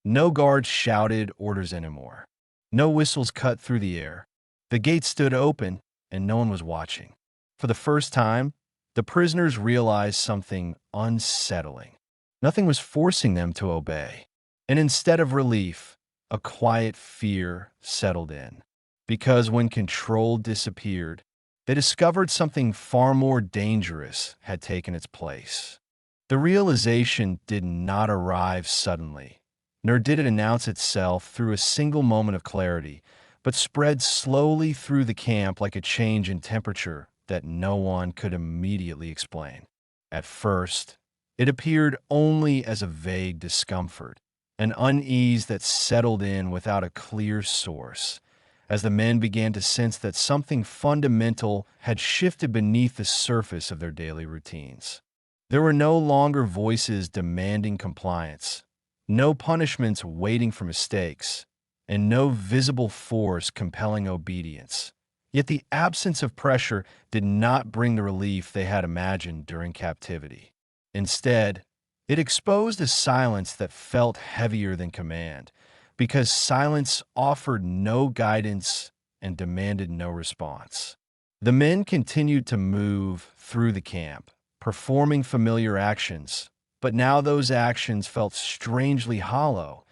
No guards shouted orders anymore. No whistles cut through the air. The gate stood open, and no one was watching. For the first time, the prisoners realized something unsettling. Nothing was forcing them to obey. And instead of relief, a quiet fear settled in. Because when control disappeared, they discovered something far more dangerous had taken its place. The realization did not arrive suddenly, nor did it announce itself through a single moment of clarity, but spread slowly through the camp like a change in temperature that no one could immediately explain. At first, it appeared only as a vague discomfort, an unease that settled in without a clear source, as the men began to sense that something fundamental had shifted beneath the surface of their daily routines. There were no longer voices demanding compliance, no punishments waiting for mistakes, and no visible force compelling obedience. Yet the absence of pressure did not bring the relief they had imagined during captivity. Instead, it exposed a silence that felt heavier than command, because silence offered no guidance and demanded no response. The men continued to move through the camp, performing familiar actions, but now those actions felt strangely hollow,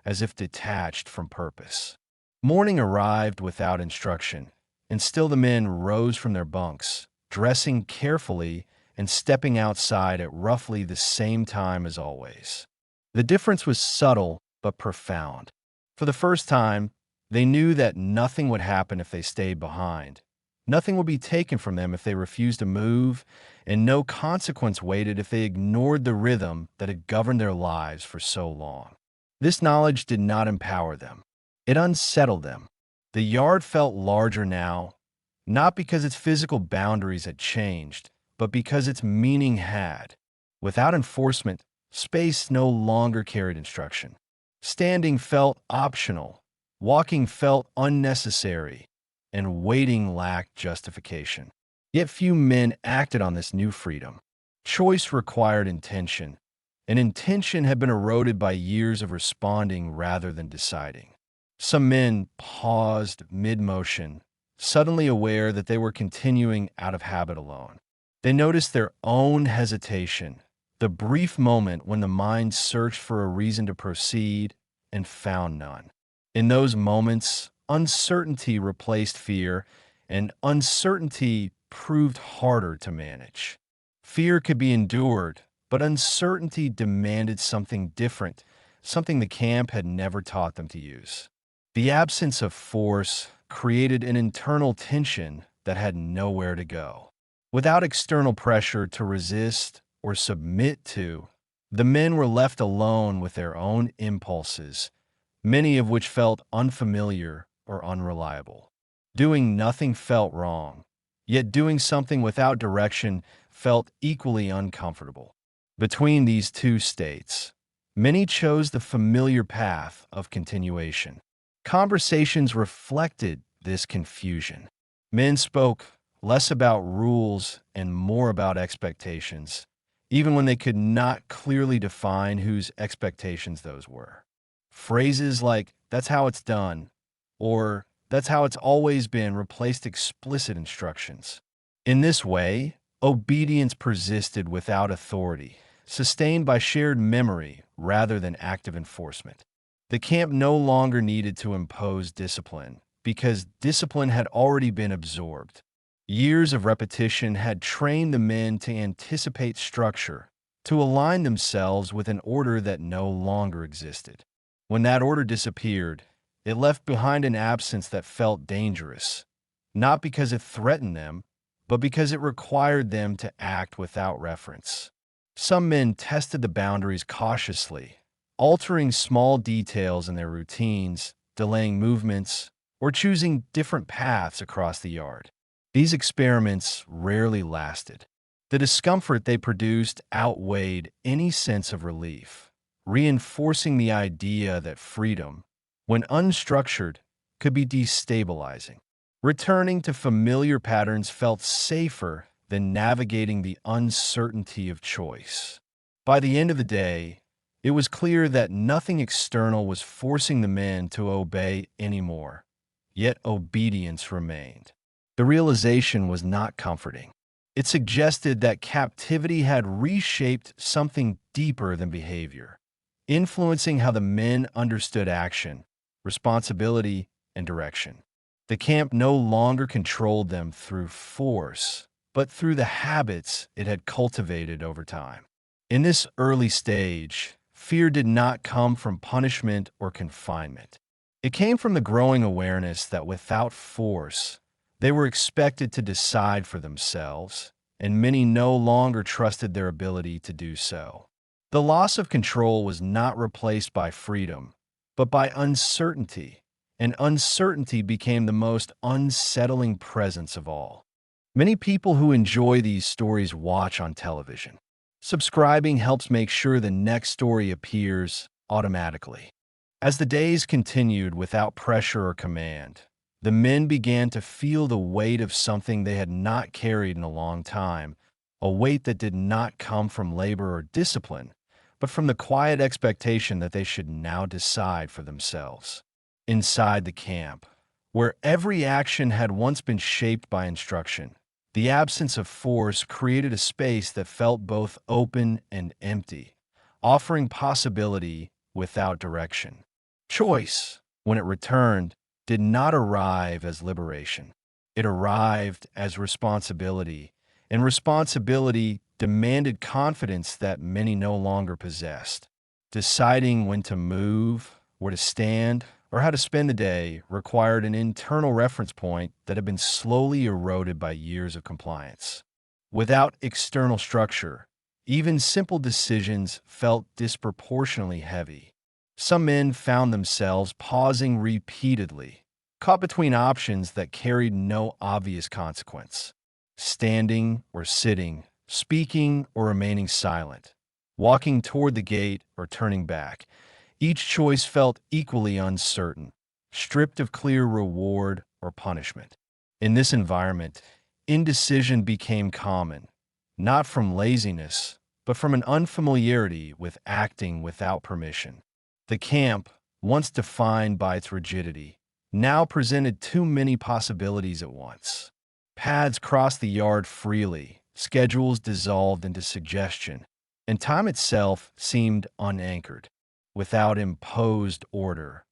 as if detached from purpose. Morning arrived without instruction, and still the men rose from their bunks, dressing carefully and stepping outside at roughly the same time as always. The difference was subtle but profound. For the first time, they knew that nothing would happen if they stayed behind. Nothing would be taken from them if they refused to move, and no consequence waited if they ignored the rhythm that had governed their lives for so long. This knowledge did not empower them. It unsettled them. The yard felt larger now, not because its physical boundaries had changed, but because its meaning had. Without enforcement, space no longer carried instruction. Standing felt optional, walking felt unnecessary, and waiting lacked justification. Yet few men acted on this new freedom. Choice required intention, and intention had been eroded by years of responding rather than deciding. Some men paused mid-motion, suddenly aware that they were continuing out of habit alone. They noticed their own hesitation, the brief moment when the mind searched for a reason to proceed and found none. In those moments, uncertainty replaced fear, and uncertainty proved harder to manage. Fear could be endured, but uncertainty demanded something different, something the camp had never taught them to use. The absence of force created an internal tension that had nowhere to go. Without external pressure to resist or submit to, the men were left alone with their own impulses, many of which felt unfamiliar or unreliable. Doing nothing felt wrong, yet doing something without direction felt equally uncomfortable. Between these two states, many chose the familiar path of continuation. Conversations reflected this confusion. Men spoke less about rules and more about expectations, even when they could not clearly define whose expectations those were. Phrases like, "that's how it's done," or "that's how it's always been," replaced explicit instructions. In this way, obedience persisted without authority, sustained by shared memory rather than active enforcement. The camp no longer needed to impose discipline, because discipline had already been absorbed. Years of repetition had trained the men to anticipate structure, to align themselves with an order that no longer existed. When that order disappeared, it left behind an absence that felt dangerous, not because it threatened them, but because it required them to act without reference. Some men tested the boundaries cautiously, altering small details in their routines, delaying movements, or choosing different paths across the yard. These experiments rarely lasted. The discomfort they produced outweighed any sense of relief, reinforcing the idea that freedom, when unstructured, could be destabilizing. Returning to familiar patterns felt safer than navigating the uncertainty of choice. By the end of the day, It was clear that nothing external was forcing the men to obey anymore, yet obedience remained. The realization was not comforting. It suggested that captivity had reshaped something deeper than behavior, influencing how the men understood action, responsibility, and direction. The camp no longer controlled them through force, but through the habits it had cultivated over time. In this early stage, fear did not come from punishment or confinement. It came from the growing awareness that without force, they were expected to decide for themselves, and many no longer trusted their ability to do so. The loss of control was not replaced by freedom, but by uncertainty, and uncertainty became the most unsettling presence of all. Many people who enjoy these stories watch on television. Subscribing helps make sure the next story appears automatically. As the days continued without pressure or command, the men began to feel the weight of something they had not carried in a long time, a weight that did not come from labor or discipline, but from the quiet expectation that they should now decide for themselves. Inside the camp, where every action had once been shaped by instruction, the absence of force created a space that felt both open and empty, offering possibility without direction. Choice, when it returned, did not arrive as liberation. It arrived as responsibility, and responsibility demanded confidence that many no longer possessed. Deciding when to move, where to stand, or how to spend the day required an internal reference point that had been slowly eroded by years of compliance. Without external structure, even simple decisions felt disproportionately heavy. Some men found themselves pausing repeatedly, caught between options that carried no obvious consequence. Standing or sitting, speaking or remaining silent, walking toward the gate or turning back. Each choice felt equally uncertain, stripped of clear reward or punishment. In this environment, indecision became common, not from laziness, but from an unfamiliarity with acting without permission. The camp, once defined by its rigidity, now presented too many possibilities at once. Paths crossed the yard freely, schedules dissolved into suggestion, and time itself seemed unanchored. Without imposed order,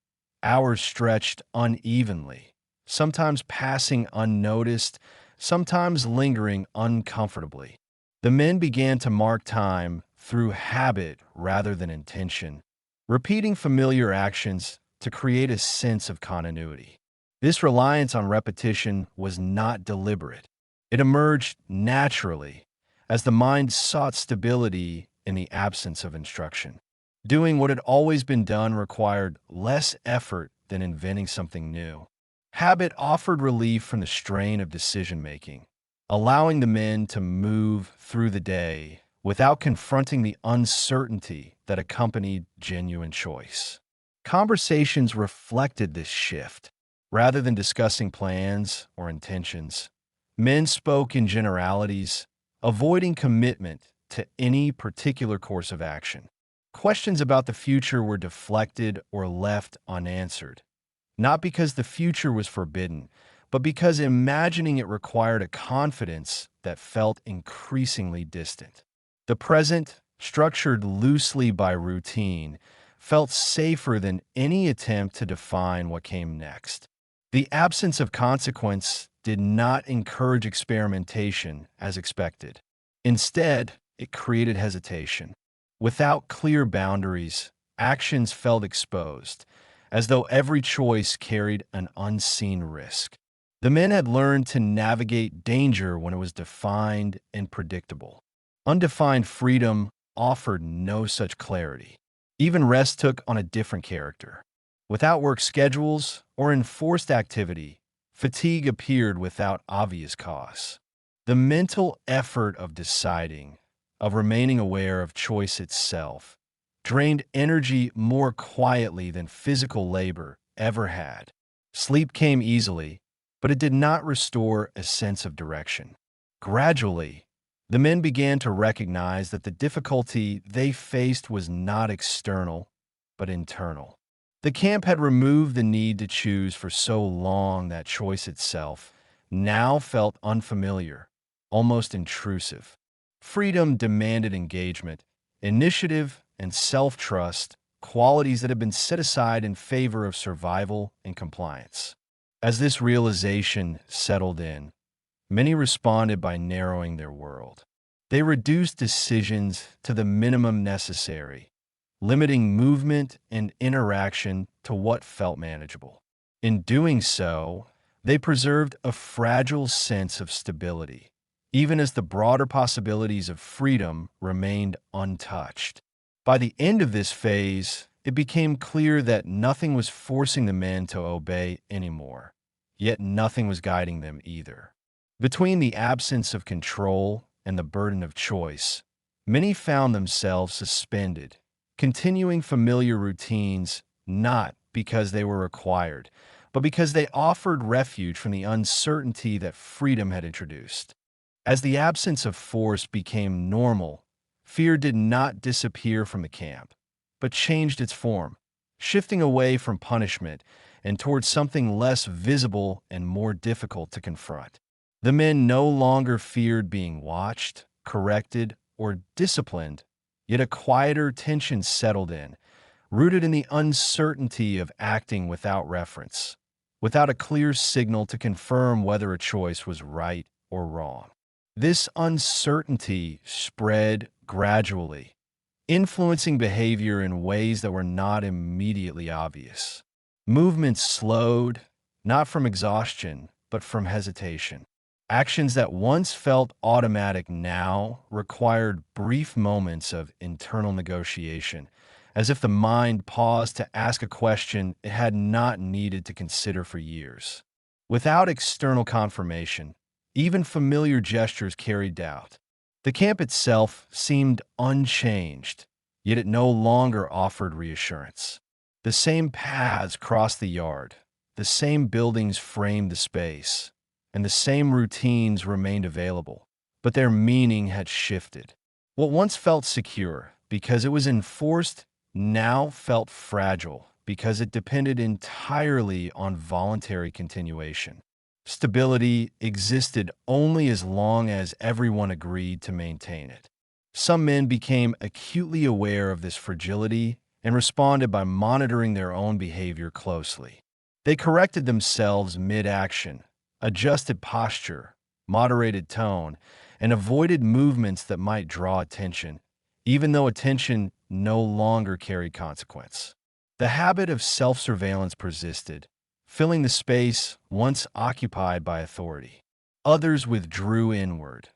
hours stretched unevenly, sometimes passing unnoticed, sometimes lingering uncomfortably. The men began to mark time through habit rather than intention, repeating familiar actions to create a sense of continuity. This reliance on repetition was not deliberate. It emerged naturally as the mind sought stability in the absence of instruction. Doing what had always been done required less effort than inventing something new. Habit offered relief from the strain of decision-making, allowing the men to move through the day without confronting the uncertainty that accompanied genuine choice. Conversations reflected this shift. Rather than discussing plans or intentions, men spoke in generalities, avoiding commitment to any particular course of action. Questions about the future were deflected or left unanswered, not because the future was forbidden, but because imagining it required a confidence that felt increasingly distant. The present, structured loosely by routine, felt safer than any attempt to define what came next. The absence of consequence did not encourage experimentation as expected. Instead, it created hesitation. Without clear boundaries, actions felt exposed, as though every choice carried an unseen risk. The men had learned to navigate danger when it was defined and predictable. Undefined freedom offered no such clarity. Even rest took on a different character. Without work schedules or enforced activity, fatigue appeared without obvious cause. The mental effort of deciding, of remaining aware of choice itself, drained energy more quietly than physical labor ever had. Sleep came easily, but it did not restore a sense of direction. Gradually, The men began to recognize that the difficulty they faced was not external, but internal. The camp had removed the need to choose for so long that choice itself now felt unfamiliar, almost intrusive. Freedom demanded engagement, initiative, and self-trust, qualities that had been set aside in favor of survival and compliance. As this realization settled in, many responded by narrowing their world. They reduced decisions to the minimum necessary, limiting movement and interaction to what felt manageable. In doing so, they preserved a fragile sense of stability, even as the broader possibilities of freedom remained untouched. By the end of this phase, it became clear that nothing was forcing the men to obey anymore, yet nothing was guiding them either. Between the absence of control and the burden of choice, many found themselves suspended, continuing familiar routines not because they were required, but because they offered refuge from the uncertainty that freedom had introduced. As the absence of force became normal, fear did not disappear from the camp, but changed its form, shifting away from punishment and towards something less visible and more difficult to confront. The men no longer feared being watched, corrected, or disciplined, yet a quieter tension settled in, rooted in the uncertainty of acting without reference, without a clear signal to confirm whether a choice was right or wrong. This uncertainty spread gradually, influencing behavior in ways that were not immediately obvious. Movements slowed, not from exhaustion, but from hesitation. Actions that once felt automatic now required brief moments of internal negotiation, as if the mind paused to ask a question it had not needed to consider for years. Without external confirmation, even familiar gestures carried doubt. The camp itself seemed unchanged, yet it no longer offered reassurance. The same paths crossed the yard, the same buildings framed the space, and the same routines remained available, but their meaning had shifted. What once felt secure because it was enforced now felt fragile because it depended entirely on voluntary continuation. Stability existed only as long as everyone agreed to maintain it. Some men became acutely aware of this fragility and responded by monitoring their own behavior closely. They corrected themselves mid-action, adjusted posture, moderated tone, and avoided movements that might draw attention, even though attention no longer carried consequence. The habit of self-surveillance persisted, filling the space once occupied by authority. Others withdrew inward,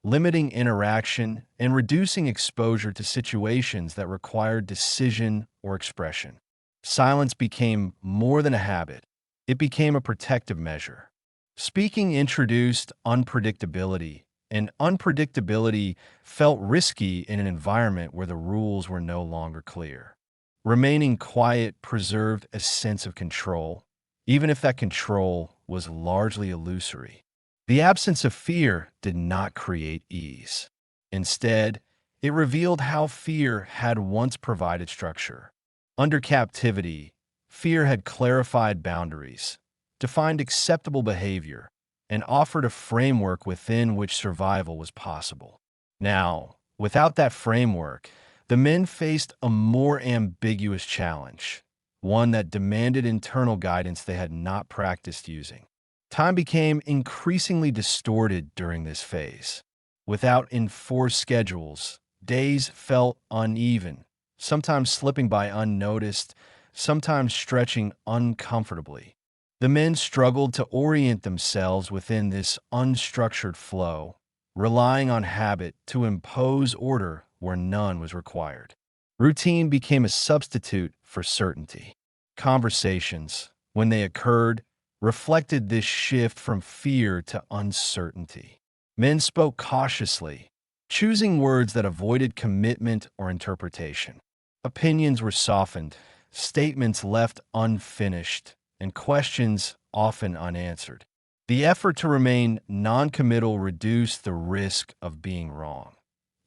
limiting interaction and reducing exposure to situations that required decision or expression. Silence became more than a habit. It became a protective measure. Speaking introduced unpredictability, and unpredictability felt risky in an environment where the rules were no longer clear. Remaining quiet preserved a sense of control, even if that control was largely illusory. The absence of fear did not create ease. Instead, it revealed how fear had once provided structure. Under captivity, fear had clarified boundaries, defined acceptable behavior, and offered a framework within which survival was possible. Now, without that framework, the men faced a more ambiguous challenge, one that demanded internal guidance they had not practiced using. Time became increasingly distorted during this phase. Without enforced schedules, days felt uneven, sometimes slipping by unnoticed, sometimes stretching uncomfortably. The men struggled to orient themselves within this unstructured flow, relying on habit to impose order where none was required. Routine became a substitute for certainty. Conversations, when they occurred, reflected this shift from fear to uncertainty. Men spoke cautiously, choosing words that avoided commitment or interpretation. Opinions were softened, statements left unfinished, and questions often unanswered. The effort to remain noncommittal reduced the risk of being wrong,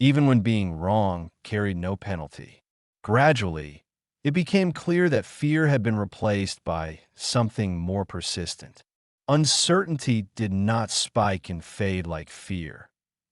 even when being wrong carried no penalty. Gradually, it became clear that fear had been replaced by something more persistent. Uncertainty did not spike and fade like fear.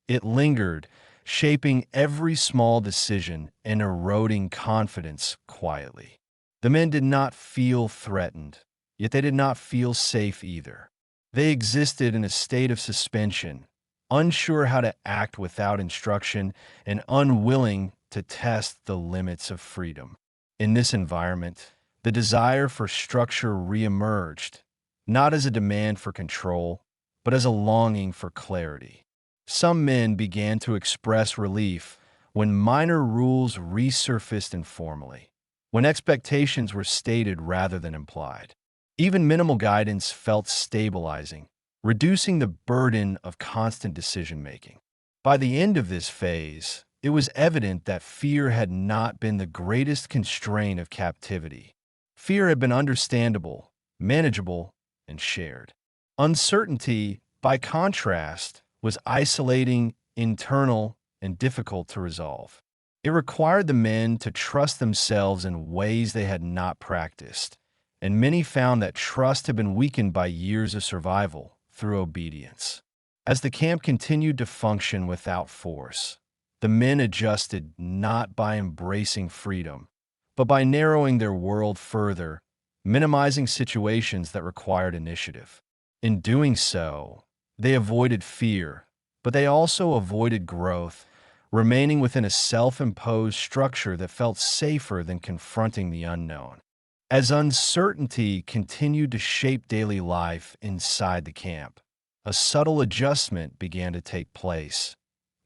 It lingered, shaping every small decision and eroding confidence quietly. The men did not feel threatened, yet they did not feel safe either. They existed in a state of suspension, unsure how to act without instruction and unwilling to test the limits of freedom. In this environment, the desire for structure reemerged, not as a demand for control, but as a longing for clarity. Some men began to express relief when minor rules resurfaced informally, when expectations were stated rather than implied. Even minimal guidance felt stabilizing, reducing the burden of constant decision-making. By the end of this phase, it was evident that fear had not been the greatest constraint of captivity. Fear had been understandable, manageable, and shared. Uncertainty, by contrast, was isolating, internal, and difficult to resolve. It required the men to trust themselves in ways they had not practiced, and many found that trust had been weakened by years of survival through obedience. As the camp continued to function without force, the men adjusted not by embracing freedom, but by narrowing their world further, minimizing situations that required initiative. In doing so, they avoided fear, but they also avoided growth, remaining within a self-imposed structure that felt safer than confronting the unknown. As uncertainty continued to shape daily life inside the camp, a subtle adjustment began to take place,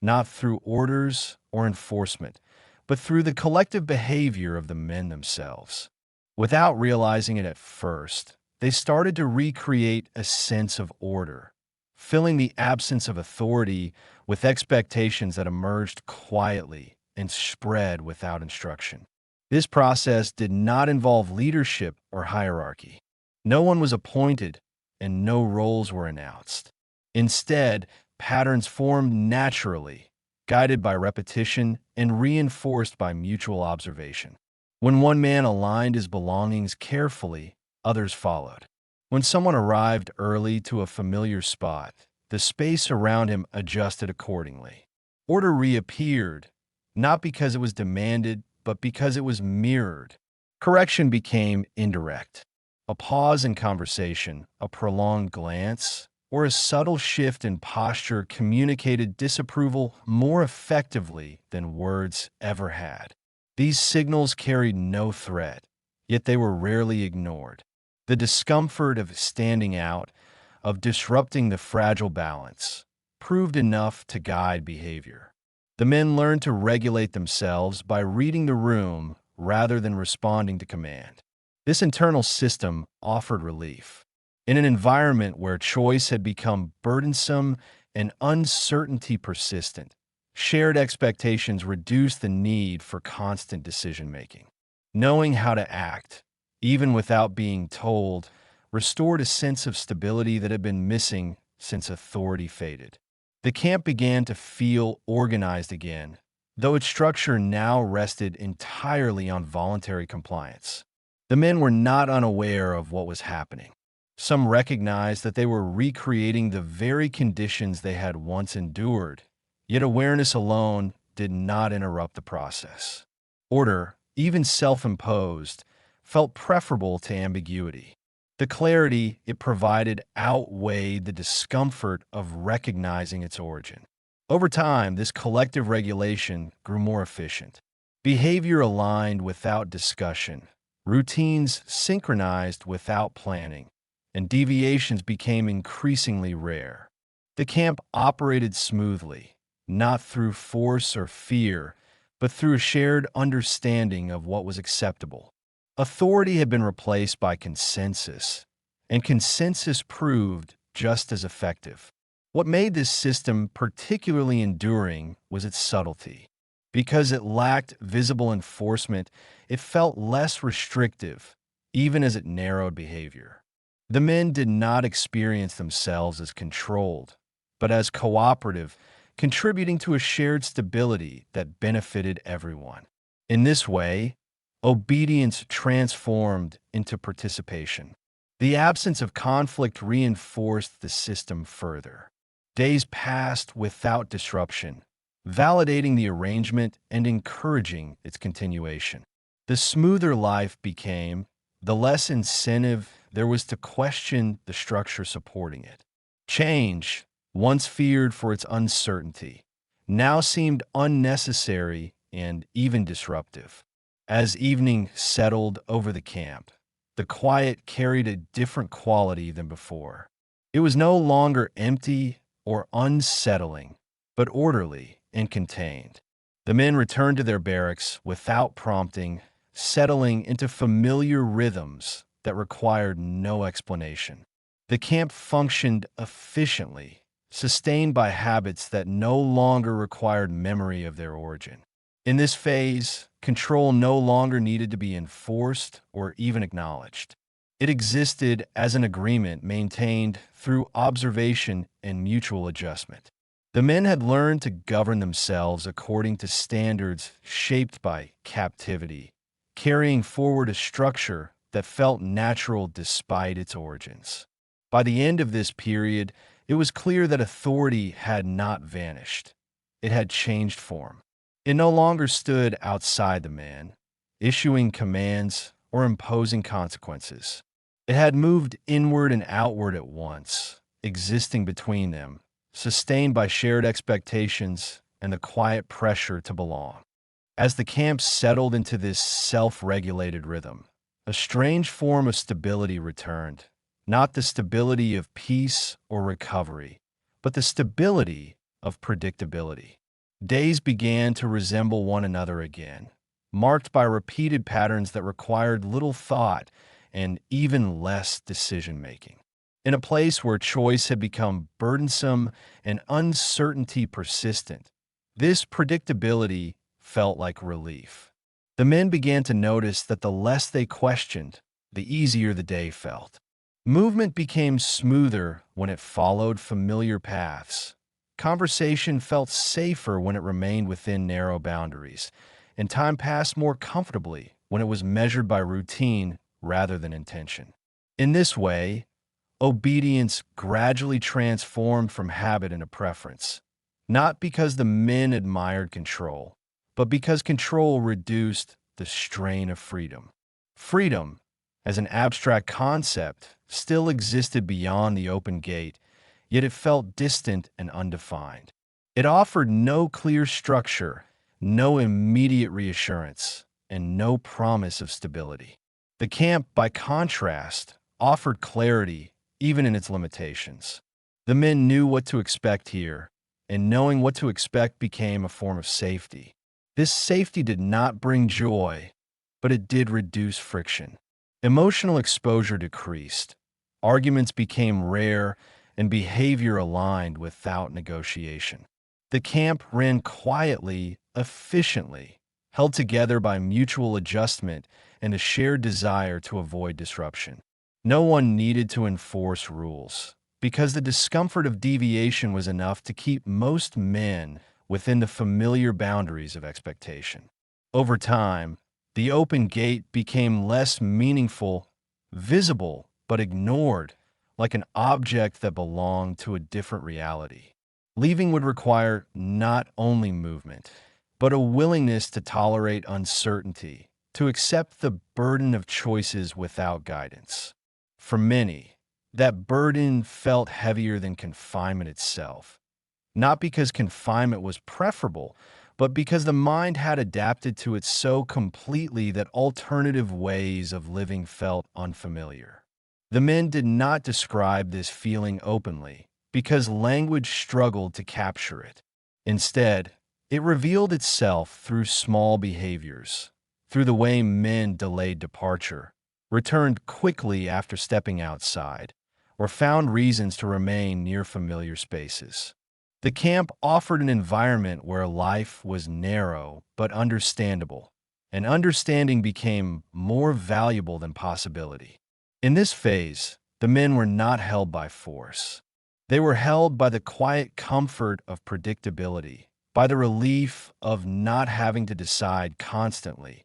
not through orders or enforcement, but through the collective behavior of the men themselves. Without realizing it at first, they started to recreate a sense of order, filling the absence of authority with expectations that emerged quietly and spread without instruction. This process did not involve leadership or hierarchy. No one was appointed, and no roles were announced. Instead, patterns formed naturally, guided by repetition and reinforced by mutual observation. When one man aligned his belongings carefully, others followed. When someone arrived early to a familiar spot, the space around him adjusted accordingly. Order reappeared, not because it was demanded, but because it was mirrored. Correction became indirect. A pause in conversation, a prolonged glance, or a subtle shift in posture communicated disapproval more effectively than words ever had. These signals carried no threat, yet they were rarely ignored. The discomfort of standing out, of disrupting the fragile balance, proved enough to guide behavior. The men learned to regulate themselves by reading the room rather than responding to command. This internal system offered relief. In an environment where choice had become burdensome and uncertainty persistent, shared expectations reduced the need for constant decision-making. Knowing how to act, even without being told, restored a sense of stability that had been missing since authority faded. The camp began to feel organized again, though its structure now rested entirely on voluntary compliance. The men were not unaware of what was happening. Some recognized that they were recreating the very conditions they had once endured, yet awareness alone did not interrupt the process. Order, even self-imposed, felt preferable to ambiguity. The clarity it provided outweighed the discomfort of recognizing its origin. Over time, this collective regulation grew more efficient. Behavior aligned without discussion, routines synchronized without planning, and deviations became increasingly rare. The camp operated smoothly, not through force or fear, but through a shared understanding of what was acceptable. Authority had been replaced by consensus, and consensus proved just as effective. What made this system particularly enduring was its subtlety. Because it lacked visible enforcement, it felt less restrictive, even as it narrowed behavior. The men did not experience themselves as controlled, but as cooperative, contributing to a shared stability that benefited everyone. In this way, obedience transformed into participation. The absence of conflict reinforced the system further. Days passed without disruption, validating the arrangement and encouraging its continuation. The smoother life became, the less incentive there was to question the structure supporting it. Change, once feared for its uncertainty, now seemed unnecessary and even disruptive. As evening settled over the camp, the quiet carried a different quality than before. It was no longer empty or unsettling, but orderly and contained. The men returned to their barracks without prompting, settling into familiar rhythms that required no explanation. The camp functioned efficiently, sustained by habits that no longer required memory of their origin. In this phase, control no longer needed to be enforced or even acknowledged. It existed as an agreement maintained through observation and mutual adjustment. The men had learned to govern themselves according to standards shaped by captivity, carrying forward a structure that felt natural despite its origins. By the end of this period, it was clear that authority had not vanished. It had changed form. It no longer stood outside the man, issuing commands or imposing consequences. It had moved inward and outward at once, existing between them, sustained by shared expectations and the quiet pressure to belong. As the camp settled into this self-regulated rhythm, a strange form of stability returned, not the stability of peace or recovery, but the stability of predictability. Days began to resemble one another again, marked by repeated patterns that required little thought and even less decision-making. In a place where choice had become burdensome and uncertainty persistent, this predictability felt like relief. The men began to notice that the less they questioned, the easier the day felt. Movement became smoother when it followed familiar paths. Conversation felt safer when it remained within narrow boundaries, and time passed more comfortably when it was measured by routine rather than intention. In this way, obedience gradually transformed from habit into preference, not because the men admired control, but because control reduced the strain of freedom. Freedom, as an abstract concept, still existed beyond the open gate, yet it felt distant and undefined. It offered no clear structure, no immediate reassurance, and no promise of stability. The camp, by contrast, offered clarity even in its limitations. The men knew what to expect here, and knowing what to expect became a form of safety. This safety did not bring joy, but it did reduce friction. Emotional exposure decreased. Arguments became rare, and behavior aligned without negotiation. The camp ran quietly, efficiently, held together by mutual adjustment and a shared desire to avoid disruption. No one needed to enforce rules, because the discomfort of deviation was enough to keep most men within the familiar boundaries of expectation. Over time, the open gate became less meaningful, visible, but ignored, like an object that belonged to a different reality. Leaving would require not only movement, but a willingness to tolerate uncertainty, to accept the burden of choices without guidance. For many, that burden felt heavier than confinement itself, not because confinement was preferable, but because the mind had adapted to it so completely that alternative ways of living felt unfamiliar. The men did not describe this feeling openly, because language struggled to capture it. Instead, it revealed itself through small behaviors, through the way men delayed departure, returned quickly after stepping outside, or found reasons to remain near familiar spaces. The camp offered an environment where life was narrow but understandable, and understanding became more valuable than possibility. In this phase, The men were not held by force. They were held by the quiet comfort of predictability, by the relief of not having to decide constantly,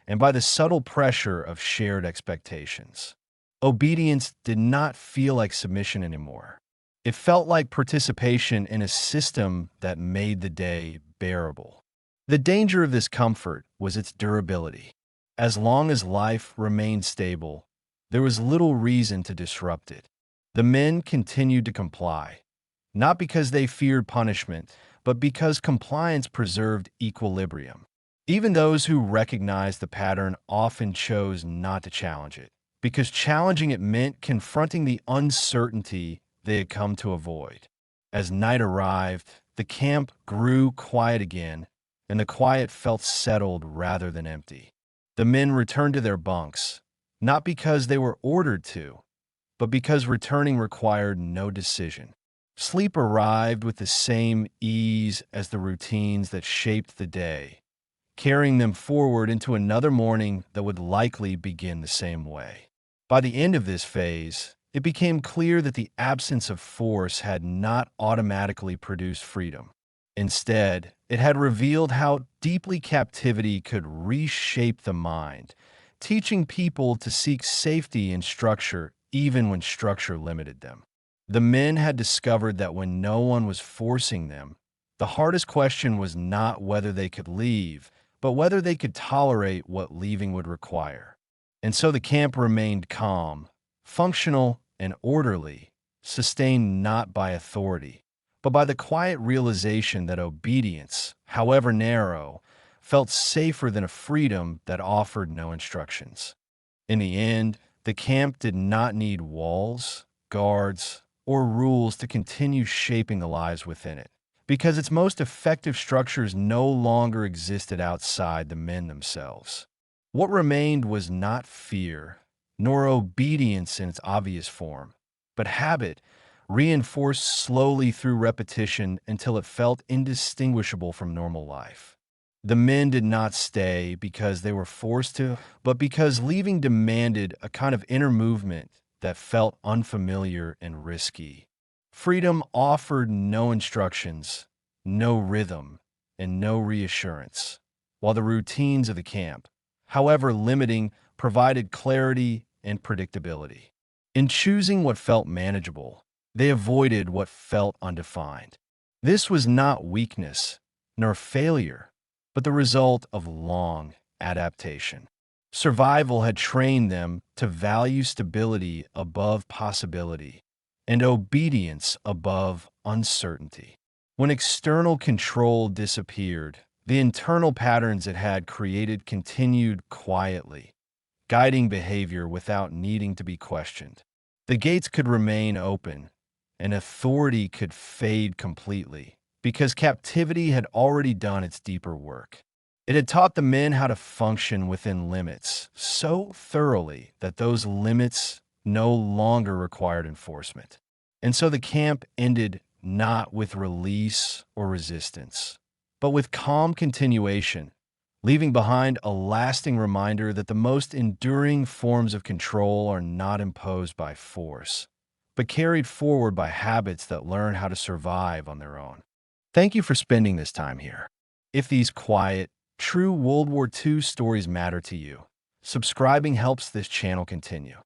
and by the subtle pressure of shared expectations. Obedience did not feel like submission anymore. It felt like participation in a system that made the day bearable. The danger of this comfort was its durability. As long as life remained stable, there was little reason to disrupt it. The men continued to comply, not because they feared punishment, but because compliance preserved equilibrium. Even those who recognized the pattern often chose not to challenge it, because challenging it meant confronting the uncertainty they had come to avoid. As night arrived, the camp grew quiet again, and the quiet felt settled rather than empty. The men returned to their bunks, not because they were ordered to, but because returning required no decision. Sleep arrived with the same ease as the routines that shaped the day, carrying them forward into another morning that would likely begin the same way. By the end of this phase, it became clear that the absence of force had not automatically produced freedom. Instead, it had revealed how deeply captivity could reshape the mind, teaching people to seek safety in structure even when structure limited them. The men had discovered that when no one was forcing them, the hardest question was not whether they could leave, but whether they could tolerate what leaving would require. And so the camp remained calm, functional, and orderly, sustained not by authority, but by the quiet realization that obedience, however narrow, felt safer than a freedom that offered no instructions. In the end, the camp did not need walls, guards, or rules to continue shaping the lives within it, because its most effective structures no longer existed outside the men themselves. What remained was not fear, nor obedience in its obvious form, but habit, reinforced slowly through repetition until it felt indistinguishable from normal life. The men did not stay because they were forced to, but because leaving demanded a kind of inner movement that felt unfamiliar and risky. Freedom offered no instructions, no rhythm, and no reassurance, while the routines of the camp, however limiting, provided clarity and predictability. In choosing what felt manageable, they avoided what felt undefined. This was not weakness, nor failure, but the result of long adaptation. Survival had trained them to value stability above possibility and obedience above uncertainty. When external control disappeared, the internal patterns it had created continued quietly, guiding behavior without needing to be questioned. The gates could remain open, and authority could fade completely, because captivity had already done its deeper work. It had taught the men how to function within limits so thoroughly that those limits no longer required enforcement. And so the camp ended not with release or resistance, but with calm continuation, leaving behind a lasting reminder that the most enduring forms of control are not imposed by force, but carried forward by habits that learn how to survive on their own. Thank you for spending this time here. If these quiet, true World War II stories matter to you, subscribing helps this channel continue.